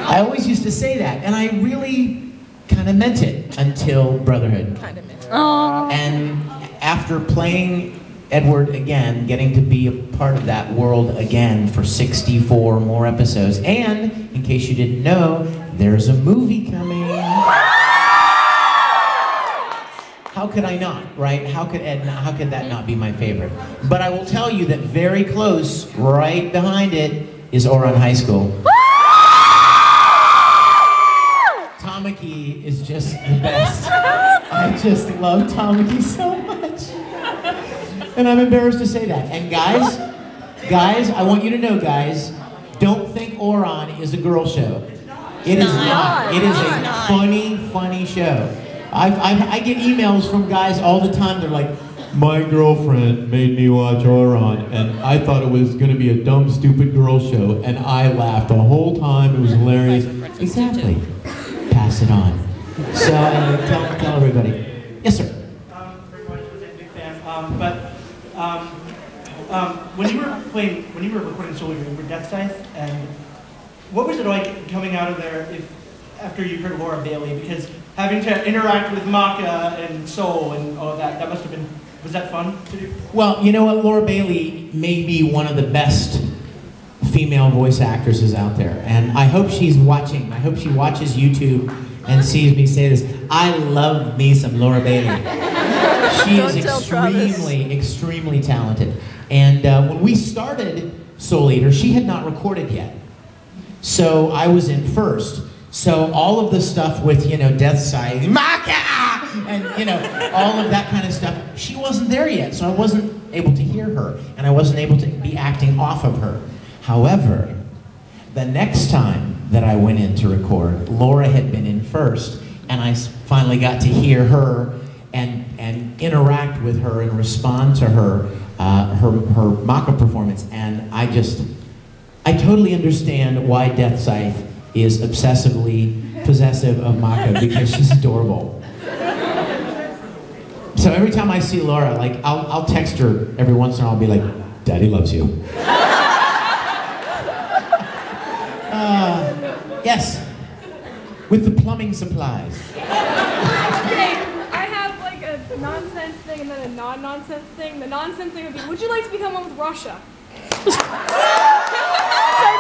I always used to say that, and I really kind of meant it until Brotherhood. Kind of meant it. And after playing Edward again, getting to be a part of that world again for 64 more episodes, and in case you didn't know, there's a movie coming. How could I not, right? How could that not be my favorite? But I will tell you that very close, right behind it, is Ouran High School. Tamaki is just the best. I just love Tamaki so much. And I'm embarrassed to say that. And guys, I want you to know, guys, don't think Ouran is a girl show. It is not. It is a funny show. I get emails from guys all the time. They're like, my girlfriend made me watch Ouran, and I thought it was going to be a dumb, stupid girl show, and I laughed the whole time. It was hilarious. Exactly. Pass it on. So tell everybody. Yes, sir. Very much was a big fan. When you were recording solo, you were Death Scythe, and what was it like coming out of there after you heard Laura Bailey? Because having to interact with Maka and Soul and all of that must have been, was that fun to do? Well, you know what, Laura Bailey may be one of the best female voice actresses out there, and I hope she's watching. I hope she watches YouTube and sees me say this. I love me some Laura Bailey. She is extremely talented. And when we started Soul Eater, she had not recorded yet. So I was in first. So all of the stuff with, Death Scythe, Maka, and, all of that kind of stuff, she wasn't there yet. So I wasn't able to hear her, and I wasn't able to be acting off of her. However, the next time that I went in to record, Laura had been in first, and I finally got to hear her and interact with her and respond to her Maka performance, and I totally understand why Death Scythe is obsessively possessive of Maka, because she's adorable. So every time I see Laura, like I'll text her every once in a while, I'll be like, "Daddy loves you." Yes, with the plumbing supplies. Okay, I have like a nonsense thing and then a non-nonsense thing. The nonsense thing would be, would you like to become one with Russia? Say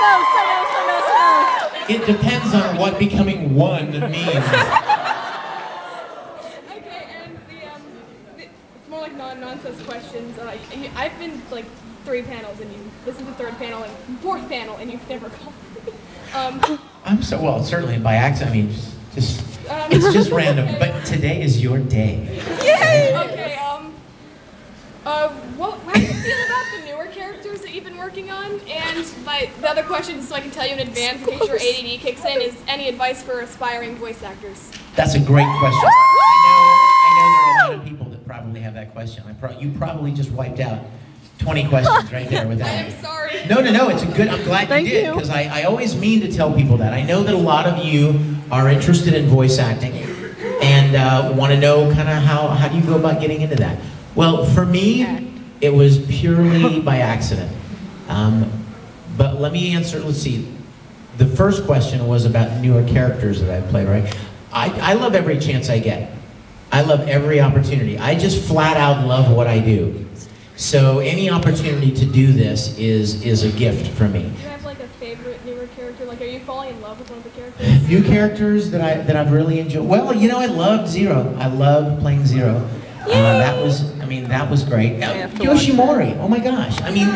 no. It depends on what becoming one means. Okay, and it's more like non-nonsense questions. Like, I've been like 3 panels, and this is the 3rd panel and 4th panel, and you've never called me. I'm so, well, certainly by accident. I mean, it's just random. Okay. But today is your day. Yay! Okay. How do you feel about the newer characters that you've been working on? And the other question, so I can tell you in advance in case your ADD kicks in, is any advice for aspiring voice actors? That's a great question. I know there are a lot of people that probably have that question. You probably just wiped out 20 questions right there with that. I'm sorry. No, it's a good, I'm glad you did, because I always mean to tell people that. I know that a lot of you are interested in voice acting and want to know kind of how do you go about getting into that. Well, for me, it was purely by accident. But let me answer, let's see. The first question was about newer characters that I play, right? I love every chance I get. I love every opportunity. I just flat out love what I do. So any opportunity to do this is a gift for me. Do you have like a favorite newer character? Like, are you falling in love with one of the characters? New characters that I've really enjoyed. Well, I loved Zero. I loved playing Zero. That was great. Yoshimori. Oh my gosh. I mean,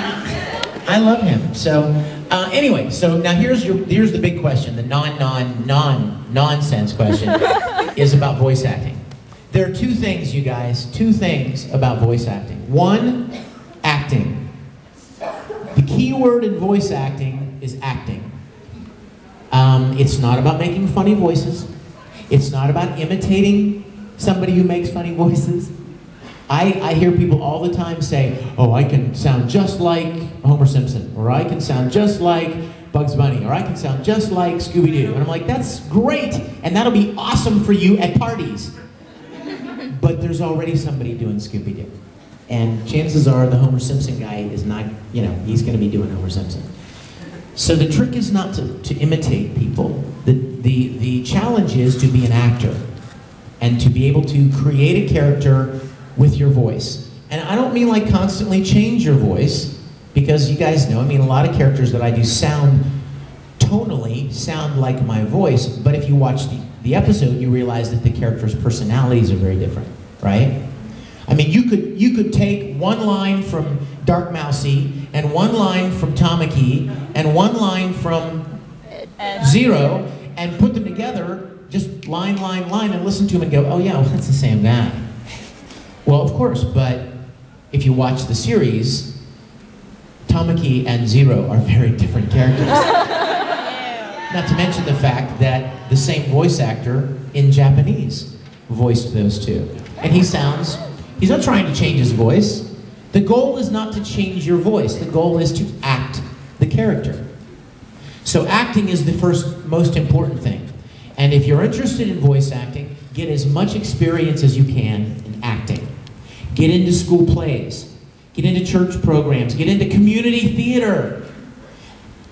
I love him. So anyway, so now here's the big question. The nonsense question is about voice acting. There are 2 things, you guys, 2 things about voice acting. 1, acting. The key word in voice acting is acting. It's not about making funny voices. It's not about imitating somebody who makes funny voices. I hear people all the time say, oh, I can sound just like Homer Simpson, or I can sound just like Bugs Bunny, or I can sound just like Scooby-Doo. And I'm like, that's great, and that'll be awesome for you at parties. But there's already somebody doing Scooby-Doo. And chances are the Homer Simpson guy is not, he's going to be doing Homer Simpson. So the trick is not to imitate people. The challenge is to be an actor and to be able to create a character with your voice. And I don't mean like constantly change your voice, because you guys know, I mean, a lot of characters that I do tonally sound like my voice, but if you watch the episode, you realize that the characters' personalities are very different, right? I mean, you could take one line from Dark Mousy, and one line from Tamaki, and one line from Zero, and put them together, just line, and listen to them and go, oh yeah, well, that's the same guy. Well, of course, but if you watch the series, Tamaki and Zero are very different characters. Not to mention the fact that the same voice actor in Japanese voiced those two. And he's not trying to change his voice. The goal is not to change your voice. The goal is to act the character. So acting is the first most important thing. And if you're interested in voice acting, get as much experience as you can in acting. Get into school plays. Get into church programs. Get into community theater.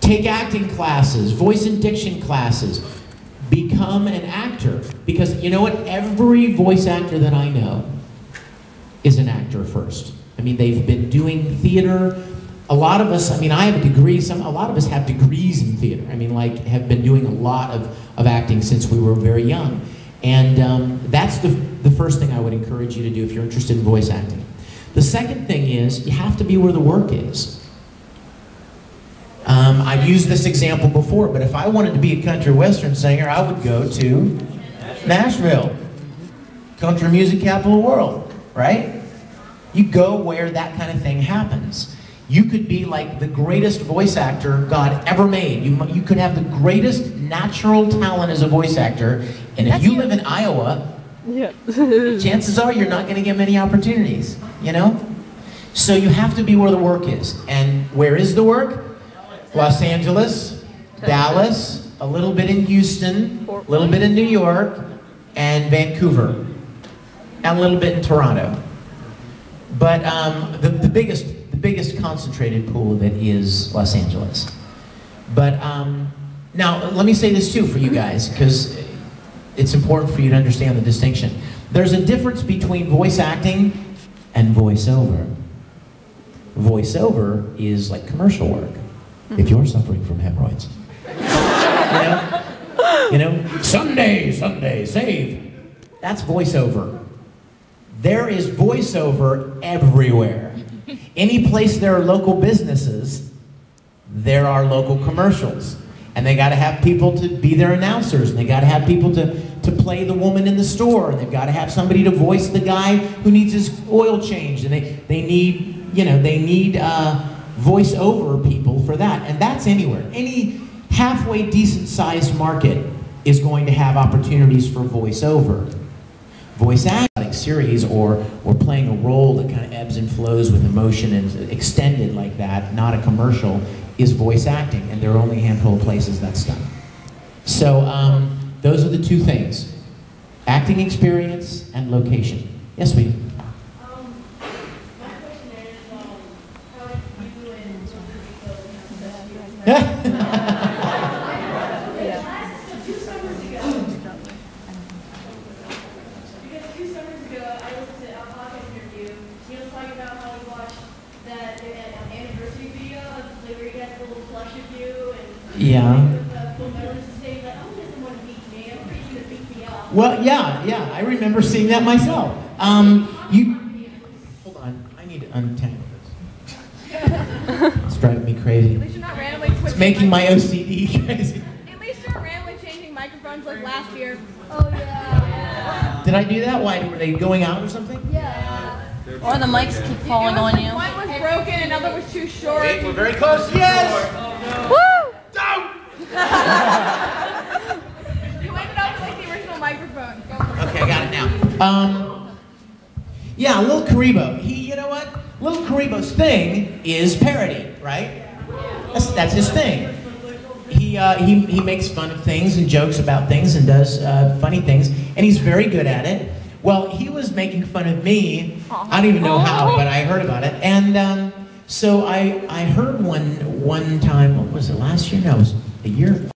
Take acting classes, voice and diction classes. Become an actor. Because you know what? Every voice actor that I know is an actor first. I mean, they've been doing theater. A lot of us, I mean, I have a degree, a lot of us have degrees in theater. I mean, like, have been doing a lot of acting since we were very young. And that's the first thing I would encourage you to do if you're interested in voice acting. The second thing is, you have to be where the work is. I've used this example before, but if I wanted to be a country western singer, I would go to Nashville, country music capital of the world, right? You go where that kind of thing happens. You could be like the greatest voice actor God ever made. You could have the greatest natural talent as a voice actor, and if you live in Iowa, chances are you're not going to get many opportunities, you know? So you have to be where the work is. And where is the work? Los Angeles, Dallas, a little bit in Houston, a little bit in New York, and Vancouver, and a little bit in Toronto. But the biggest concentrated pool of it is Los Angeles. But now, let me say this too for you guys, because it's important for you to understand the distinction. There's a difference between voice acting and voiceover. Voiceover is like commercial work. If you're suffering from hemorrhoids. You know, someday, save. That's voiceover. There is voiceover everywhere. Any place there are local businesses, there are local commercials. And they gotta have people to be their announcers, and they gotta have people to play the woman in the store, and they've gotta have somebody to voice the guy who needs his oil changed, and they need, you know, they need voice-over people for that. And that's anywhere. Any halfway decent-sized market is going to have opportunities for voice-over. Voice acting series or playing a role that kind of ebbs and flows with emotion and extended like that, not a commercial, is voice acting, and there are only a handful of places that's done. So those are the two things: acting experience and location. Yes, sweetie. My question is, how did you and Puerto Rico two summers ago, because 2 summers ago I listened to a podcast interview. He was talking about how he watched that anniversary video of where he got the little flush of you and full medalist and saying like, oh, he doesn't want to beat me. I'm pretty sure to beat me up. Well, yeah, I remember seeing that myself. Hold on, I need to untangle this. It's driving me crazy. At least you're not randomly It's making my OCD crazy. At least you're not randomly changing microphones like last year. Oh yeah. Did I do that? Why? Were they going out or something? Yeah. Or the mics keep falling on you. One was broken, another was too short. Wait, we're very close. Yes! Woo! Don't! You ended up with like the original microphone. Go. Okay, I got it now. Yeah, Lil Karibo. You know what? Lil Karibo's thing is parody, right? That's his thing. He makes fun of things and jokes about things and does funny things, and he's very good at it. Well, he was making fun of me. I don't even know how, but I heard about it. And So I heard one time, what was it, last year? No, it was a year